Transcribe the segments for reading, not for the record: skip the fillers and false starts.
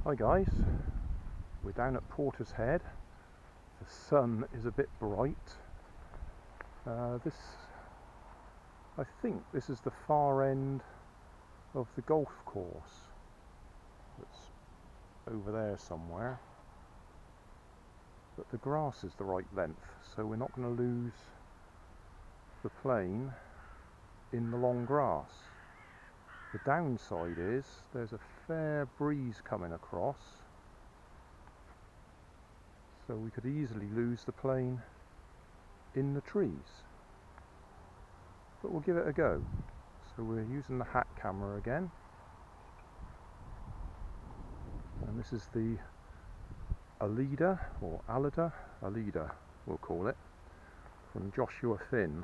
Hi guys, we're down at Porter's Head. The sun is a bit bright. I think this is the far end of the golf course. It's over there somewhere. But the grass is the right length, so we're not going to lose the plane in the long grass. The downside is there's a fair breeze coming across, so we could easily lose the plane in the trees. But we'll give it a go. So we're using the hat camera again, and this is the Aleda, or Aleda we'll call it, from Joshua Finn,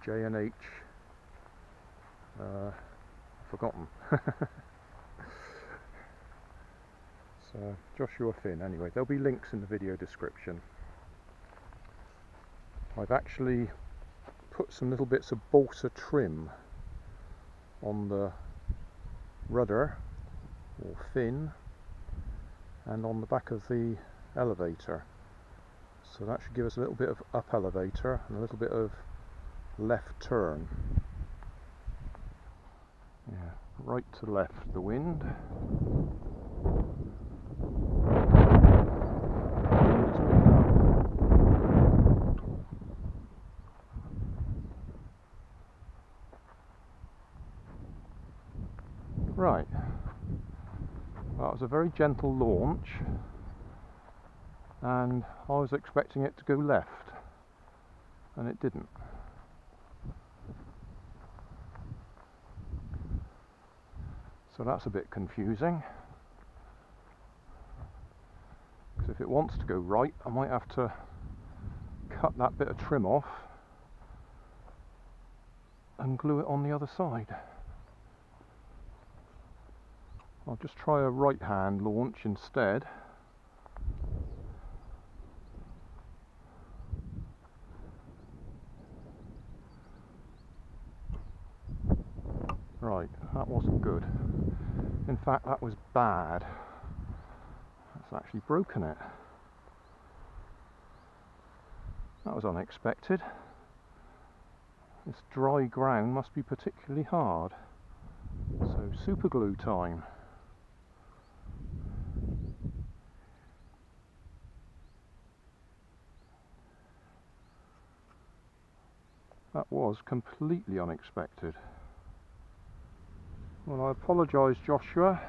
J&H, forgotten. So Joshua Finn, anyway, there'll be links in the video description. I've actually put some little bits of balsa trim on the rudder or fin and on the back of the elevator, so that should give us a little bit of up elevator and a little bit of left turn. Yeah, right to left the wind. Right, well, that was a very gentle launch, and I was expecting it to go left, and it didn't. So that's a bit confusing, because if it wants to go right, I might have to cut that bit of trim off and glue it on the other side. I'll just try a right hand launch instead. Right, that wasn't good. In fact, that was bad. That's actually broken it. That was unexpected. This dry ground must be particularly hard. So super glue time. That was completely unexpected. Well, I apologise, Joshua.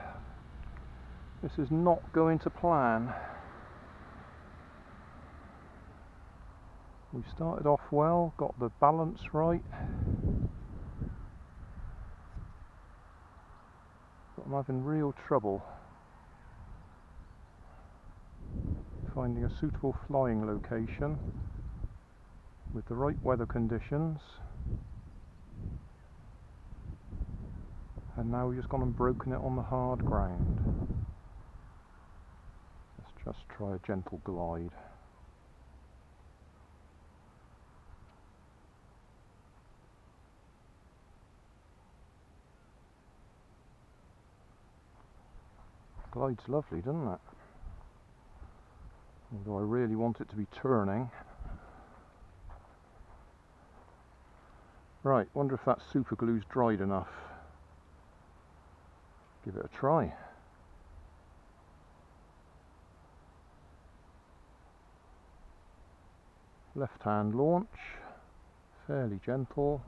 This is not going to plan. We started off well, got the balance right, but I'm having real trouble finding a suitable flying location with the right weather conditions. And now we've just gone and broken it on the hard ground. Let's just try a gentle glide. Glide's lovely, doesn't it? Although I really want it to be turning. Right, wonder if that super glue's dried enough. Give it a try. Left hand launch, fairly gentle.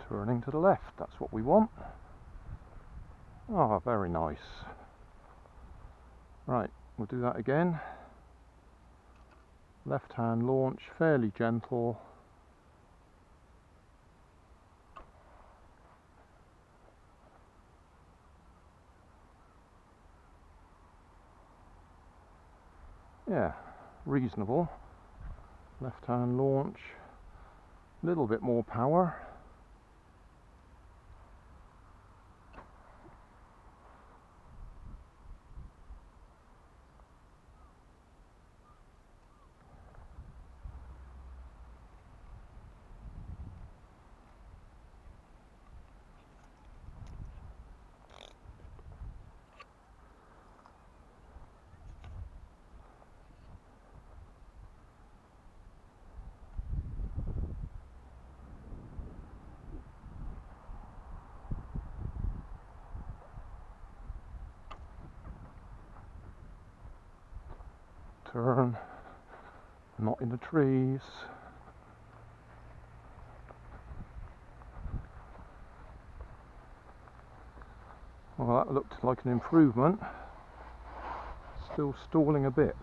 Turning to the left, that's what we want. Ah, very nice. Right, we'll do that again. Left hand launch, fairly gentle. Yeah, reasonable. Left hand launch, a little bit more power. Turn. Not in the trees. Well, that looked like an improvement. Still stalling a bit.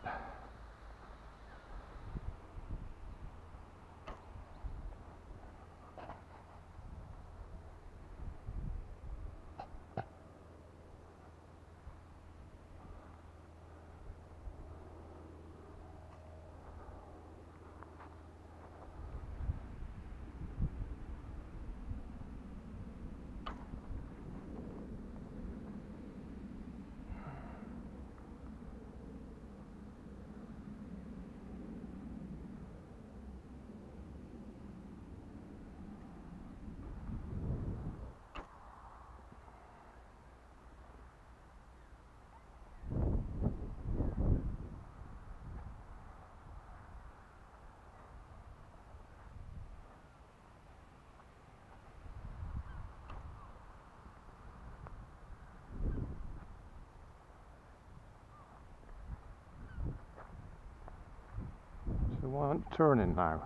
So why aren't you turning now?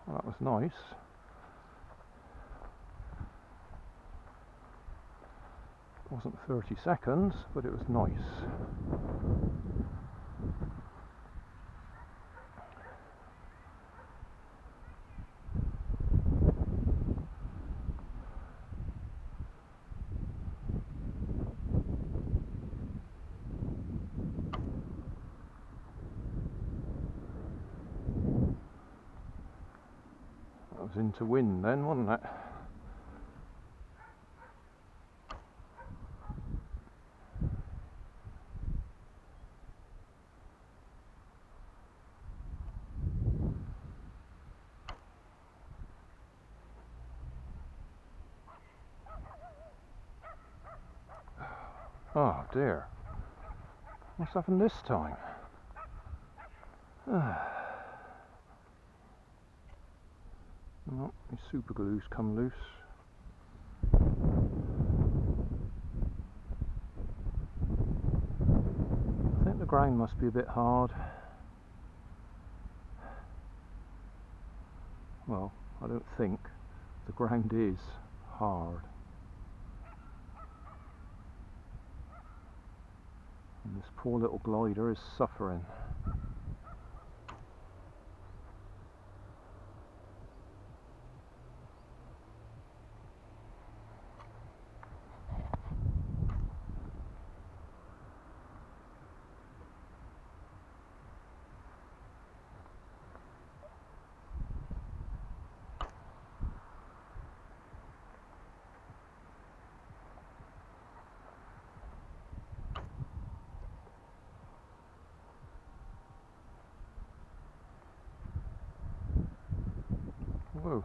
Well, that was nice. It wasn't 30 seconds, but it was nice. That was into wind then, wasn't it? Oh dear. What's happened this time? Oh, my super glue's come loose. I think the ground must be a bit hard. Well, I don't think. The ground is hard. And this poor little glider is suffering. Whoa.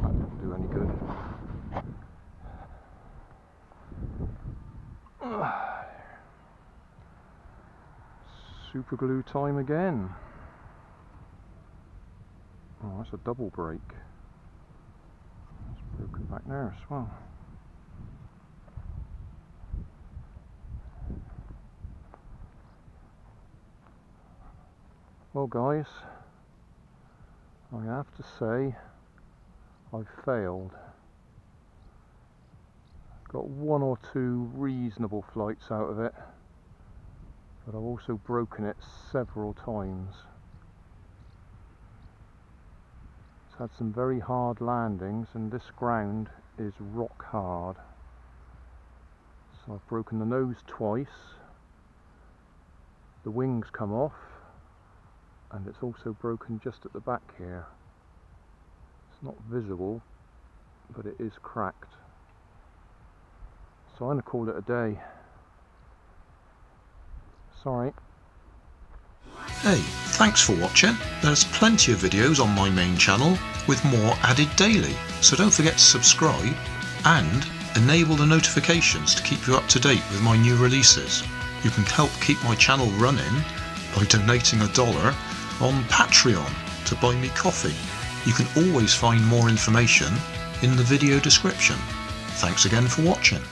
That didn't do any good. Super glue time again. Oh, that's a double break. It's broken back there as well. Well guys, I have to say I've failed. Got one or two reasonable flights out of it, but I've also broken it several times. It's had some very hard landings, and this ground is rock hard. So I've broken the nose twice, the wings come off, and it's also broken just at the back here. It's not visible, but it is cracked. So I'm going to call it a day. Sorry. Hey, Thanks for watching. There's plenty of videos on my main channel with more added daily, so don't forget to subscribe and enable the notifications to keep you up to date with my new releases. You can help keep my channel running by donating $1 on Patreon to buy me coffee. You can always find more information in the video description. Thanks again for watching.